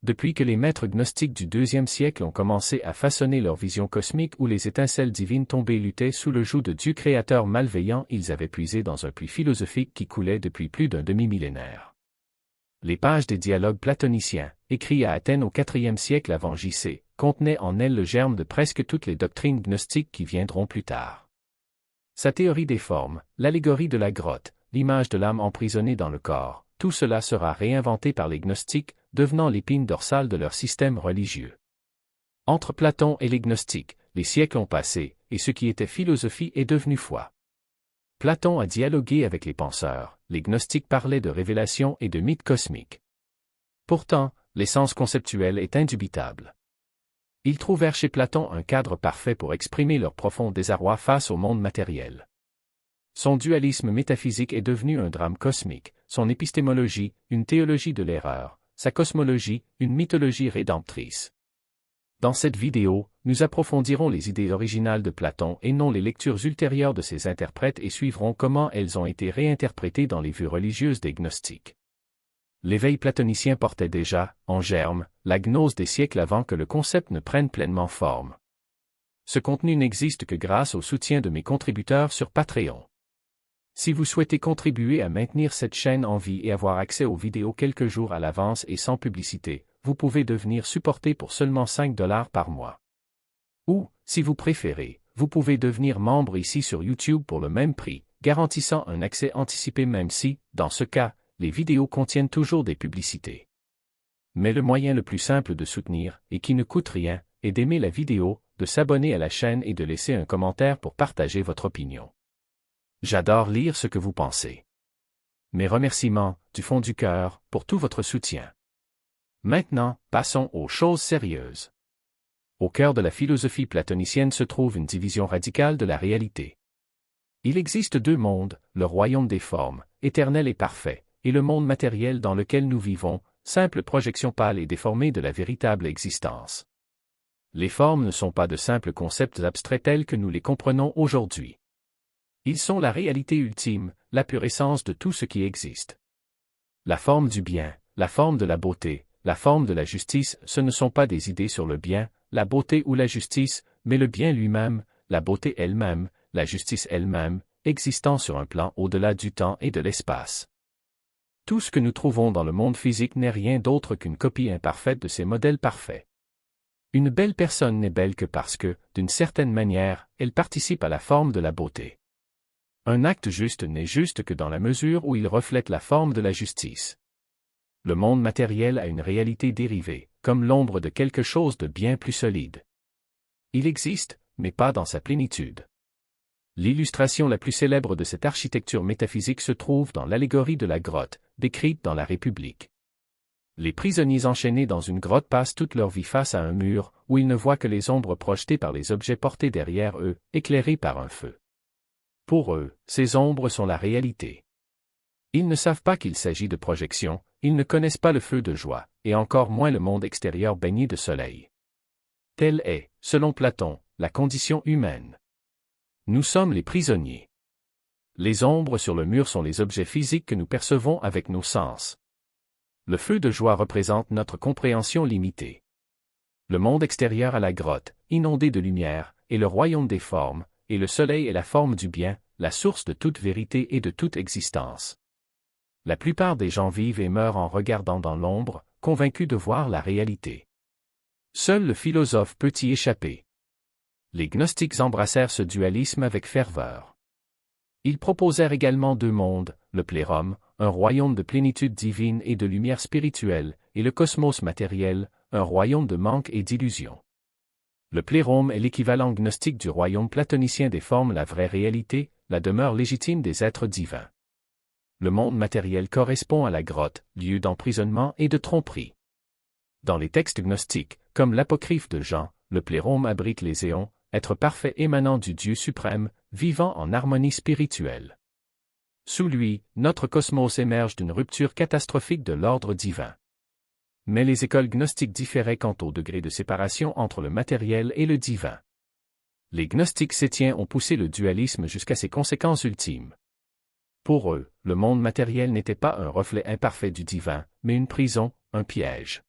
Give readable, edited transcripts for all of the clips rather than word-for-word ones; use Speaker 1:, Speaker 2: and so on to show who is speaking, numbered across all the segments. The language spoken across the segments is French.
Speaker 1: Depuis que les maîtres gnostiques du IIe siècle ont commencé à façonner leur vision cosmique où les étincelles divines tombées luttaient sous le joug de Dieu créateur malveillant, ils avaient puisé dans un puits philosophique qui coulait depuis plus d'un demi-millénaire. Les pages des dialogues platoniciens, écrits à Athènes au IVe siècle avant J.C., contenaient en elles le germe de presque toutes les doctrines gnostiques qui viendront plus tard. Sa théorie des formes, l'allégorie de la grotte, l'image de l'âme emprisonnée dans le corps, tout cela sera réinventé par les gnostiques, devenant l'épine dorsale de leur système religieux. Entre Platon et les gnostiques, les siècles ont passé, et ce qui était philosophie est devenu foi. Platon a dialogué avec les penseurs, les gnostiques parlaient de révélation et de mythes cosmiques. Pourtant, l'essence conceptuelle est indubitable. Ils trouvèrent chez Platon un cadre parfait pour exprimer leur profond désarroi face au monde matériel. Son dualisme métaphysique est devenu un drame cosmique, son épistémologie, une théologie de l'erreur, sa cosmologie, une mythologie rédemptrice. Dans cette vidéo, nous approfondirons les idées originales de Platon et non les lectures ultérieures de ses interprètes et suivrons comment elles ont été réinterprétées dans les vues religieuses des gnostiques. L'éveil platonicien portait déjà, en germe, la gnose des siècles avant que le concept ne prenne pleinement forme. Ce contenu n'existe que grâce au soutien de mes contributeurs sur Patreon. Si vous souhaitez contribuer à maintenir cette chaîne en vie et avoir accès aux vidéos quelques jours à l'avance et sans publicité, vous pouvez devenir supporter pour seulement 5 $ par mois. Ou, si vous préférez, vous pouvez devenir membre ici sur YouTube pour le même prix, garantissant un accès anticipé même si, dans ce cas, les vidéos contiennent toujours des publicités. Mais le moyen le plus simple de soutenir, et qui ne coûte rien, est d'aimer la vidéo, de s'abonner à la chaîne et de laisser un commentaire pour partager votre opinion. J'adore lire ce que vous pensez. Mes remerciements, du fond du cœur, pour tout votre soutien. Maintenant, passons aux choses sérieuses. Au cœur de la philosophie platonicienne se trouve une division radicale de la réalité. Il existe deux mondes, le royaume des formes, éternel et parfait, et le monde matériel dans lequel nous vivons, simple projection pâle et déformée de la véritable existence. Les formes ne sont pas de simples concepts abstraits tels que nous les comprenons aujourd'hui. Ils sont la réalité ultime, la pure essence de tout ce qui existe. La forme du bien, la forme de la beauté, la forme de la justice, ce ne sont pas des idées sur le bien, la beauté ou la justice, mais le bien lui-même, la beauté elle-même, la justice elle-même, existant sur un plan au-delà du temps et de l'espace. Tout ce que nous trouvons dans le monde physique n'est rien d'autre qu'une copie imparfaite de ces modèles parfaits. Une belle personne n'est belle que parce que, d'une certaine manière, elle participe à la forme de la beauté. Un acte juste n'est juste que dans la mesure où il reflète la forme de la justice. Le monde matériel a une réalité dérivée, comme l'ombre de quelque chose de bien plus solide. Il existe, mais pas dans sa plénitude. L'illustration la plus célèbre de cette architecture métaphysique se trouve dans l'allégorie de la grotte, décrite dans la République. Les prisonniers enchaînés dans une grotte passent toute leur vie face à un mur, où ils ne voient que les ombres projetées par les objets portés derrière eux, éclairés par un feu. Pour eux, ces ombres sont la réalité. Ils ne savent pas qu'il s'agit de projection, ils ne connaissent pas le feu de joie, et encore moins le monde extérieur baigné de soleil. Telle est, selon Platon, la condition humaine. Nous sommes les prisonniers. Les ombres sur le mur sont les objets physiques que nous percevons avec nos sens. Le feu de joie représente notre compréhension limitée. Le monde extérieur à la grotte, inondé de lumière, est le royaume des formes, et le soleil est la forme du bien, la source de toute vérité et de toute existence. La plupart des gens vivent et meurent en regardant dans l'ombre, convaincus de voir la réalité. Seul le philosophe peut y échapper. Les gnostiques embrassèrent ce dualisme avec ferveur. Ils proposèrent également deux mondes, le plérum, un royaume de plénitude divine et de lumière spirituelle, et le cosmos matériel, un royaume de manque et d'illusion. Le plérum est l'équivalent gnostique du royaume platonicien des formes, la vraie réalité, la demeure légitime des êtres divins. Le monde matériel correspond à la grotte, lieu d'emprisonnement et de tromperie. Dans les textes gnostiques, comme l'apocryphe de Jean, le plérum abrite les éons, être parfait émanant du Dieu suprême, vivant en harmonie spirituelle. Sous lui, notre cosmos émerge d'une rupture catastrophique de l'ordre divin. Mais les écoles gnostiques différaient quant au degré de séparation entre le matériel et le divin. Les gnostiques chrétiens ont poussé le dualisme jusqu'à ses conséquences ultimes. Pour eux, le monde matériel n'était pas un reflet imparfait du divin, mais une prison, un piège.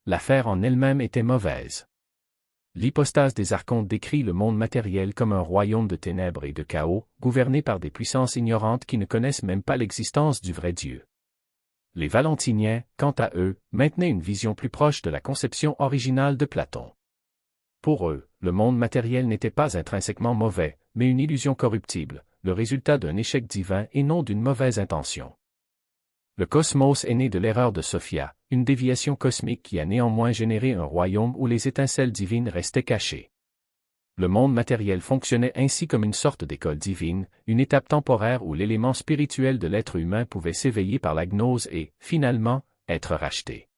Speaker 1: L'affaire en elle-même était mauvaise. L'hypostase des archontes décrit le monde matériel comme un royaume de ténèbres et de chaos, gouverné par des puissances ignorantes qui ne connaissent même pas l'existence du vrai Dieu. Les Valentiniens, quant à eux, maintenaient une vision plus proche de la conception originale de Platon. Pour eux, le monde matériel n'était pas intrinsèquement mauvais, mais une illusion corruptible, le résultat d'un échec divin et non d'une mauvaise intention. Le cosmos est né de l'erreur de Sophia, une déviation cosmique qui a néanmoins généré un royaume où les étincelles divines restaient cachées. Le monde matériel fonctionnait ainsi comme une sorte d'école divine, une étape temporaire où l'élément spirituel de l'être humain pouvait s'éveiller par la gnose et, finalement, être racheté.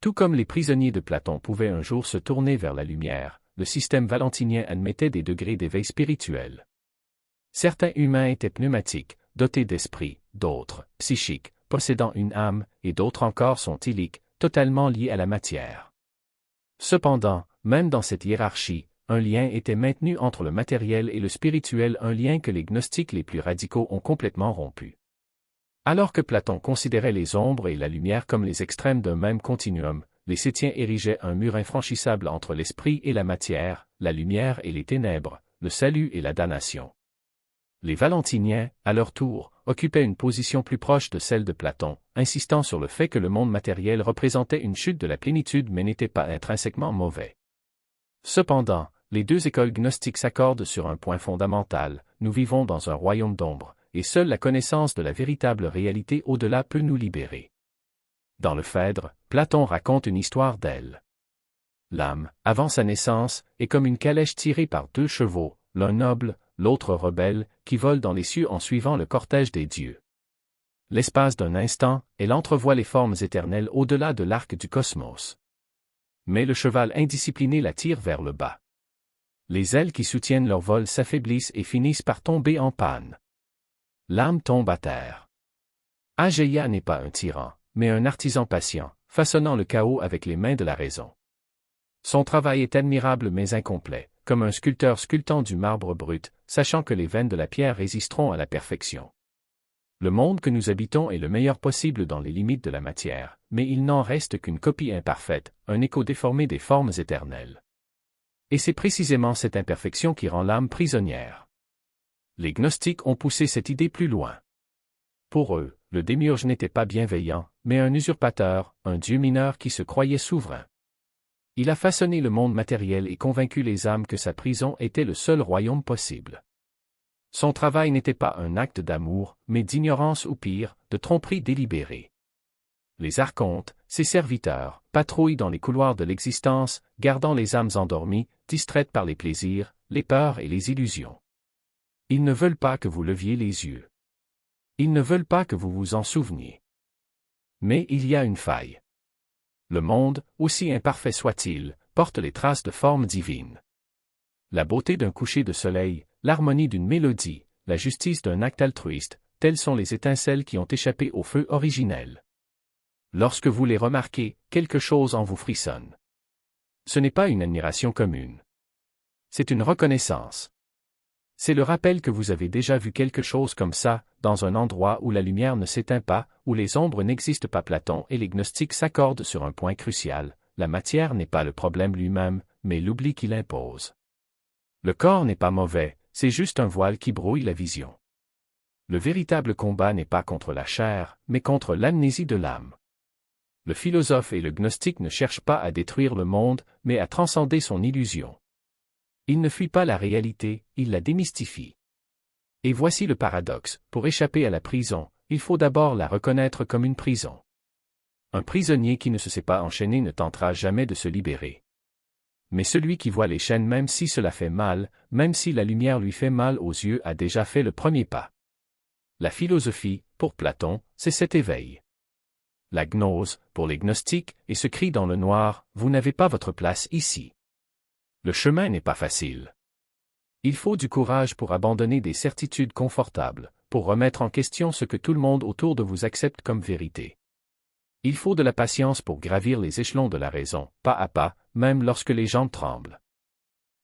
Speaker 1: Tout comme les prisonniers de Platon pouvaient un jour se tourner vers la lumière, le système valentinien admettait des degrés d'éveil spirituel. Certains humains étaient pneumatiques, dotés d'esprit, d'autres, psychiques, possédant une âme, et d'autres encore sont thyliques, totalement liés à la matière. Cependant, même dans cette hiérarchie, un lien était maintenu entre le matériel et le spirituel, un lien que les gnostiques les plus radicaux ont complètement rompu. Alors que Platon considérait les ombres et la lumière comme les extrêmes d'un même continuum, les Sétiens érigeaient un mur infranchissable entre l'esprit et la matière, la lumière et les ténèbres, le salut et la damnation. Les Valentiniens, à leur tour, occupaient une position plus proche de celle de Platon, insistant sur le fait que le monde matériel représentait une chute de la plénitude mais n'était pas intrinsèquement mauvais. Cependant, les deux écoles gnostiques s'accordent sur un point fondamental: nous vivons dans un royaume d'ombre, et seule la connaissance de la véritable réalité au-delà peut nous libérer. Dans le Phèdre, Platon raconte une histoire d'elle. L'âme, avant sa naissance, est comme une calèche tirée par deux chevaux, l'un noble, l'autre rebelle, qui vole dans les cieux en suivant le cortège des dieux. L'espace d'un instant, elle entrevoit les formes éternelles au-delà de l'arc du cosmos. Mais le cheval indiscipliné la tire vers le bas. Les ailes qui soutiennent leur vol s'affaiblissent et finissent par tomber en panne. L'âme tombe à terre. Agéia n'est pas un tyran, mais un artisan patient, façonnant le chaos avec les mains de la raison. Son travail est admirable mais incomplet, comme un sculpteur sculptant du marbre brut, sachant que les veines de la pierre résisteront à la perfection. Le monde que nous habitons est le meilleur possible dans les limites de la matière, mais il n'en reste qu'une copie imparfaite, un écho déformé des formes éternelles. Et c'est précisément cette imperfection qui rend l'âme prisonnière. Les gnostiques ont poussé cette idée plus loin. Pour eux, le démiurge n'était pas bienveillant, mais un usurpateur, un dieu mineur qui se croyait souverain. Il a façonné le monde matériel et convaincu les âmes que sa prison était le seul royaume possible. Son travail n'était pas un acte d'amour, mais d'ignorance ou pire, de tromperie délibérée. Les archontes, ses serviteurs, patrouillent dans les couloirs de l'existence, gardant les âmes endormies, distraites par les plaisirs, les peurs et les illusions. Ils ne veulent pas que vous leviez les yeux. Ils ne veulent pas que vous vous en souveniez. Mais il y a une faille. Le monde, aussi imparfait soit-il, porte les traces de formes divines. La beauté d'un coucher de soleil, l'harmonie d'une mélodie, la justice d'un acte altruiste, telles sont les étincelles qui ont échappé au feu originel. Lorsque vous les remarquez, quelque chose en vous frissonne. Ce n'est pas une admiration commune. C'est une reconnaissance. C'est le rappel que vous avez déjà vu quelque chose comme ça, dans un endroit où la lumière ne s'éteint pas, où les ombres n'existent pas. Platon et les gnostiques s'accordent sur un point crucial: la matière n'est pas le problème lui-même, mais l'oubli qui l'impose. Le corps n'est pas mauvais, c'est juste un voile qui brouille la vision. Le véritable combat n'est pas contre la chair, mais contre l'amnésie de l'âme. Le philosophe et le gnostique ne cherchent pas à détruire le monde, mais à transcender son illusion. Ils ne fuient pas la réalité, ils la démystifient. Et voici le paradoxe: pour échapper à la prison, il faut d'abord la reconnaître comme une prison. Un prisonnier qui ne se sait pas enchaîner ne tentera jamais de se libérer. Mais celui qui voit les chaînes même si cela fait mal, même si la lumière lui fait mal aux yeux, a déjà fait le premier pas. La philosophie, pour Platon, c'est cet éveil. La gnose, pour les gnostiques, est ce cri dans le noir: vous n'avez pas votre place ici. Le chemin n'est pas facile. Il faut du courage pour abandonner des certitudes confortables, pour remettre en question ce que tout le monde autour de vous accepte comme vérité. Il faut de la patience pour gravir les échelons de la raison, pas à pas, même lorsque les jambes tremblent.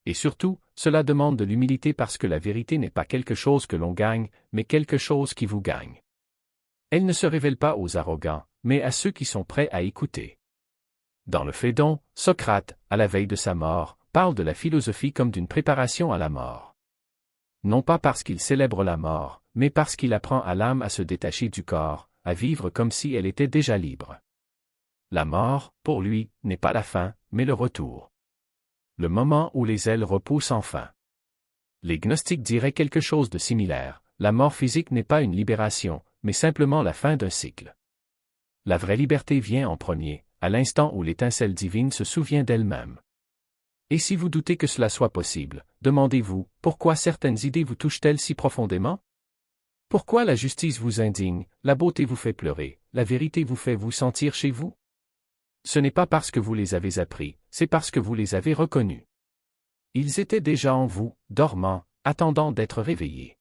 Speaker 1: Et surtout, cela demande de l'humilité parce que la vérité n'est pas quelque chose que l'on gagne, mais quelque chose qui vous gagne. Elle ne se révèle pas aux arrogants, mais à ceux qui sont prêts à écouter. Dans le Phédon, Socrate, à la veille de sa mort, parle de la philosophie comme d'une préparation à la mort. Non pas parce qu'il célèbre la mort, mais parce qu'il apprend à l'âme à se détacher du corps, à vivre comme si elle était déjà libre. La mort, pour lui, n'est pas la fin, mais le retour. Le moment où les ailes repoussent enfin. Les gnostiques diraient quelque chose de similaire. La mort physique n'est pas une libération, mais simplement la fin d'un cycle. La vraie liberté vient en premier, à l'instant où l'étincelle divine se souvient d'elle-même. Et si vous doutez que cela soit possible, demandez-vous, pourquoi certaines idées vous touchent-elles si profondément? Pourquoi la justice vous indigne, la beauté vous fait pleurer, la vérité vous fait vous sentir chez vous? Ce n'est pas parce que vous les avez appris, c'est parce que vous les avez reconnus. Ils étaient déjà en vous, dormants, attendant d'être réveillés.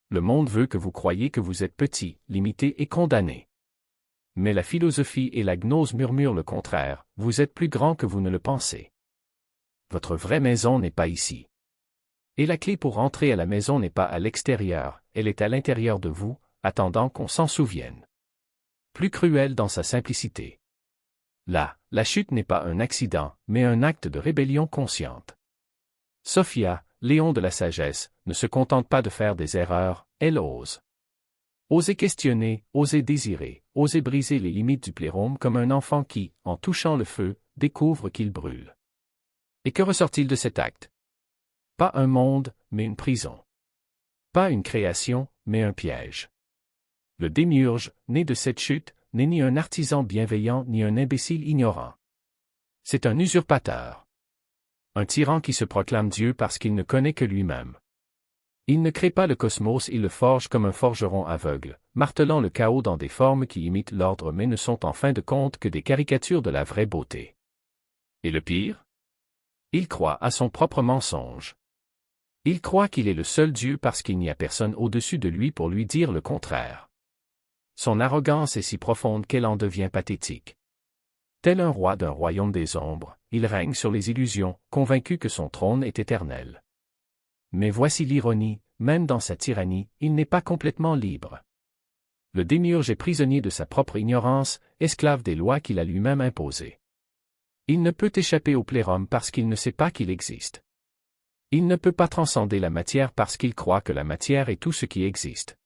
Speaker 1: Le monde veut que vous croyiez que vous êtes petit, limité et condamné. Mais la philosophie et la gnose murmurent le contraire, vous êtes plus grand que vous ne le pensez. Votre vraie maison n'est pas ici. Et la clé pour entrer à la maison n'est pas à l'extérieur, elle est à l'intérieur de vous, attendant qu'on s'en souvienne. Plus cruel dans sa simplicité. Là, la chute n'est pas un accident, mais un acte de rébellion consciente. Sophia, Léon de la sagesse, ne se contente pas de faire des erreurs, elle ose. Oser questionner, oser désirer, oser briser les limites du plérome comme un enfant qui, en touchant le feu, découvre qu'il brûle. Et que ressort-il de cet acte? Pas un monde, mais une prison. Pas une création, mais un piège. Le démiurge, né de cette chute, n'est ni un artisan bienveillant ni un imbécile ignorant. C'est un usurpateur. Un tyran qui se proclame Dieu parce qu'il ne connaît que lui-même. Il ne crée pas le cosmos, il le forge comme un forgeron aveugle, martelant le chaos dans des formes qui imitent l'ordre mais ne sont en fin de compte que des caricatures de la vraie beauté. Et le pire? Il croit à son propre mensonge. Il croit qu'il est le seul Dieu parce qu'il n'y a personne au-dessus de lui pour lui dire le contraire. Son arrogance est si profonde qu'elle en devient pathétique. Tel un roi d'un royaume des ombres, il règne sur les illusions, convaincu que son trône est éternel. Mais voici l'ironie, même dans sa tyrannie, il n'est pas complètement libre. Le démiurge est prisonnier de sa propre ignorance, esclave des lois qu'il a lui-même imposées. Il ne peut échapper au plérome parce qu'il ne sait pas qu'il existe. Il ne peut pas transcender la matière parce qu'il croit que la matière est tout ce qui existe.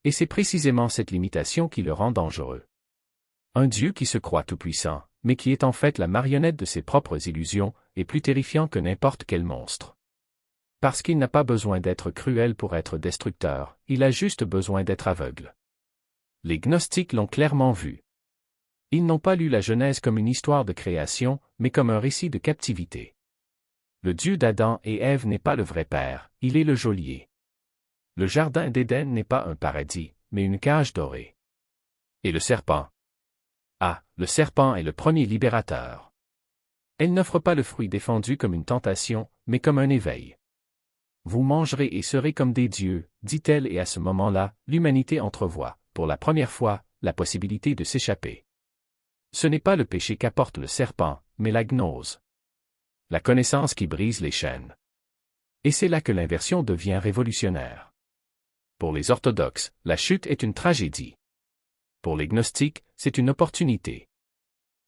Speaker 1: Et c'est précisément cette limitation qui le rend dangereux. Un Dieu qui se croit tout-puissant, mais qui est en fait la marionnette de ses propres illusions, est plus terrifiant que n'importe quel monstre. Parce qu'il n'a pas besoin d'être cruel pour être destructeur, il a juste besoin d'être aveugle. Les gnostiques l'ont clairement vu. Ils n'ont pas lu la Genèse comme une histoire de création, mais comme un récit de captivité. Le Dieu d'Adam et Ève n'est pas le vrai père, il est le geôlier. Le jardin d'Éden n'est pas un paradis, mais une cage dorée. Et le serpent? Ah, le serpent est le premier libérateur. Elle n'offre pas le fruit défendu comme une tentation, mais comme un éveil. Vous mangerez et serez comme des dieux, dit-elle, et à ce moment-là, l'humanité entrevoit, pour la première fois, la possibilité de s'échapper. Ce n'est pas le péché qu'apporte le serpent, mais la gnose. La connaissance qui brise les chaînes. Et c'est là que l'inversion devient révolutionnaire. Pour les orthodoxes, la chute est une tragédie. Pour les gnostiques, c'est une opportunité.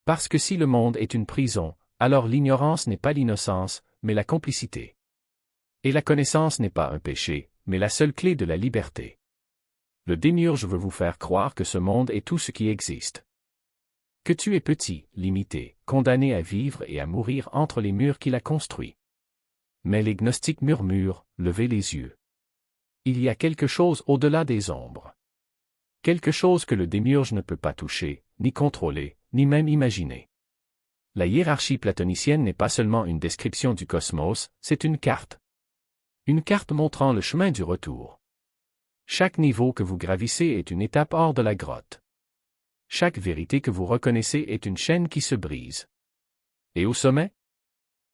Speaker 1: Parce que si le monde est une prison, alors l'ignorance n'est pas l'innocence, mais la complicité. Et la connaissance n'est pas un péché, mais la seule clé de la liberté. Le démiurge veut vous faire croire que ce monde est tout ce qui existe. Que tu es petit, limité, condamné à vivre et à mourir entre les murs qu'il a construits. Mais les gnostiques murmurent, levez les yeux. Il y a quelque chose au-delà des ombres. Quelque chose que le démiurge ne peut pas toucher, ni contrôler, ni même imaginer. La hiérarchie platonicienne n'est pas seulement une description du cosmos, c'est une carte. Une carte montrant le chemin du retour. Chaque niveau que vous gravissez est une étape hors de la grotte. Chaque vérité que vous reconnaissez est une chaîne qui se brise. Et au sommet?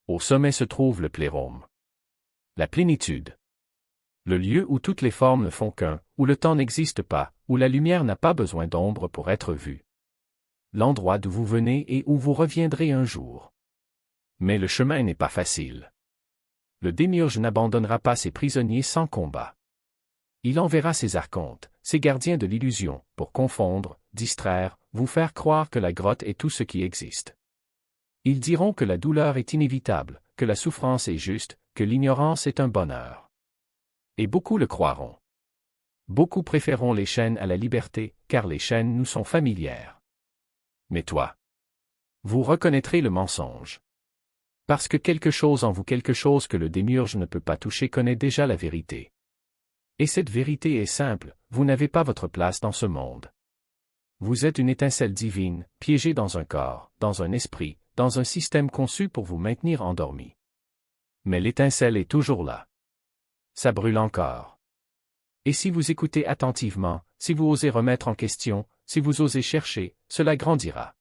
Speaker 1: Au sommet se trouve le plérome. La plénitude. Le lieu où toutes les formes ne font qu'un, où le temps n'existe pas, où la lumière n'a pas besoin d'ombre pour être vue. L'endroit d'où vous venez et où vous reviendrez un jour. Mais le chemin n'est pas facile. Le démiurge n'abandonnera pas ses prisonniers sans combat. Il enverra ses archontes, ses gardiens de l'illusion, pour confondre, distraire, vous faire croire que la grotte est tout ce qui existe. Ils diront que la douleur est inévitable, que la souffrance est juste, que l'ignorance est un bonheur. Et beaucoup le croiront. Beaucoup préféreront les chaînes à la liberté, car les chaînes nous sont familières. Mais toi, vous reconnaîtrez le mensonge. Parce que quelque chose en vous, quelque chose que le démiurge ne peut pas toucher, connaît déjà la vérité. Et cette vérité est simple, vous n'avez pas votre place dans ce monde. Vous êtes une étincelle divine, piégée dans un corps, dans un esprit, dans un système conçu pour vous maintenir endormi. Mais l'étincelle est toujours là. Ça brûle encore. Et si vous écoutez attentivement, si vous osez remettre en question, si vous osez chercher, cela grandira.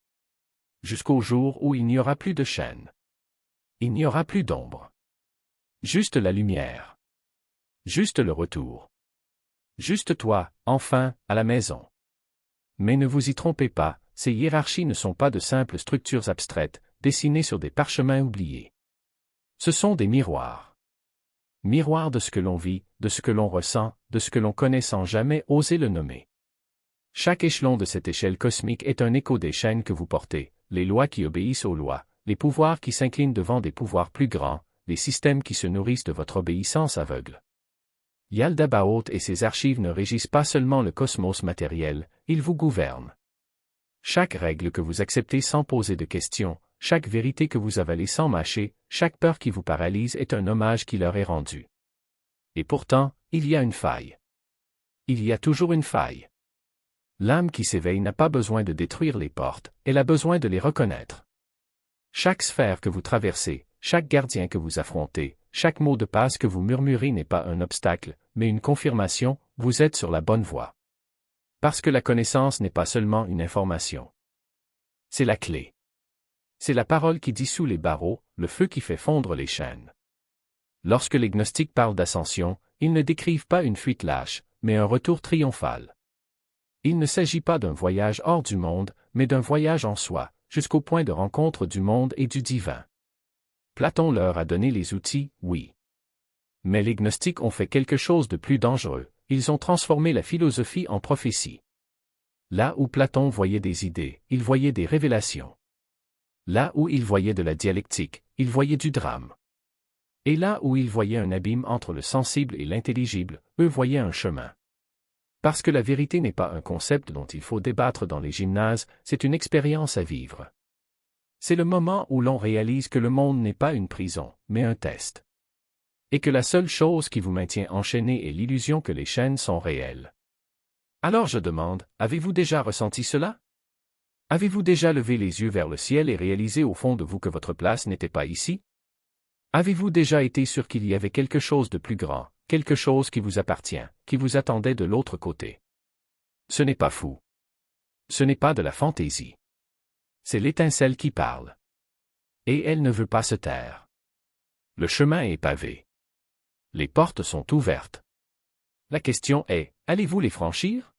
Speaker 1: Jusqu'au jour où il n'y aura plus de chaîne. Il n'y aura plus d'ombre. Juste la lumière. Juste le retour. Juste toi, enfin, à la maison. Mais ne vous y trompez pas, ces hiérarchies ne sont pas de simples structures abstraites, dessinées sur des parchemins oubliés. Ce sont des miroirs. Miroirs de ce que l'on vit, de ce que l'on ressent, de ce que l'on connaît sans jamais oser le nommer. Chaque échelon de cette échelle cosmique est un écho des chaînes que vous portez, les lois qui obéissent aux lois, les pouvoirs qui s'inclinent devant des pouvoirs plus grands, les systèmes qui se nourrissent de votre obéissance aveugle. Yaldabaoth et ses archives ne régissent pas seulement le cosmos matériel, ils vous gouvernent. Chaque règle que vous acceptez sans poser de questions, chaque vérité que vous avalez sans mâcher, chaque peur qui vous paralyse est un hommage qui leur est rendu. Et pourtant, il y a une faille. Il y a toujours une faille. L'âme qui s'éveille n'a pas besoin de détruire les portes, elle a besoin de les reconnaître. Chaque sphère que vous traversez, chaque gardien que vous affrontez, chaque mot de passe que vous murmurez n'est pas un obstacle, mais une confirmation, vous êtes sur la bonne voie. Parce que la connaissance n'est pas seulement une information. C'est la clé. C'est la parole qui dissout les barreaux, le feu qui fait fondre les chaînes. Lorsque les gnostiques parlent d'ascension, ils ne décrivent pas une fuite lâche, mais un retour triomphal. Il ne s'agit pas d'un voyage hors du monde, mais d'un voyage en soi, jusqu'au point de rencontre du monde et du divin. Platon leur a donné les outils, oui. Mais les gnostiques ont fait quelque chose de plus dangereux, ils ont transformé la philosophie en prophétie. Là où Platon voyait des idées, il voyait des révélations. Là où il voyait de la dialectique, il voyait du drame. Et là où il voyait un abîme entre le sensible et l'intelligible, eux voyaient un chemin. Parce que la vérité n'est pas un concept dont il faut débattre dans les gymnases, c'est une expérience à vivre. C'est le moment où l'on réalise que le monde n'est pas une prison, mais un test. Et que la seule chose qui vous maintient enchaîné est l'illusion que les chaînes sont réelles. Alors je demande, avez-vous déjà ressenti cela? Avez-vous déjà levé les yeux vers le ciel et réalisé au fond de vous que votre place n'était pas ici? Avez-vous déjà été sûr qu'il y avait quelque chose de plus grand, quelque chose qui vous appartient, qui vous attendait de l'autre côté? Ce n'est pas fou. Ce n'est pas de la fantaisie. C'est l'étincelle qui parle. Et elle ne veut pas se taire. Le chemin est pavé. Les portes sont ouvertes. La question est, allez-vous les franchir?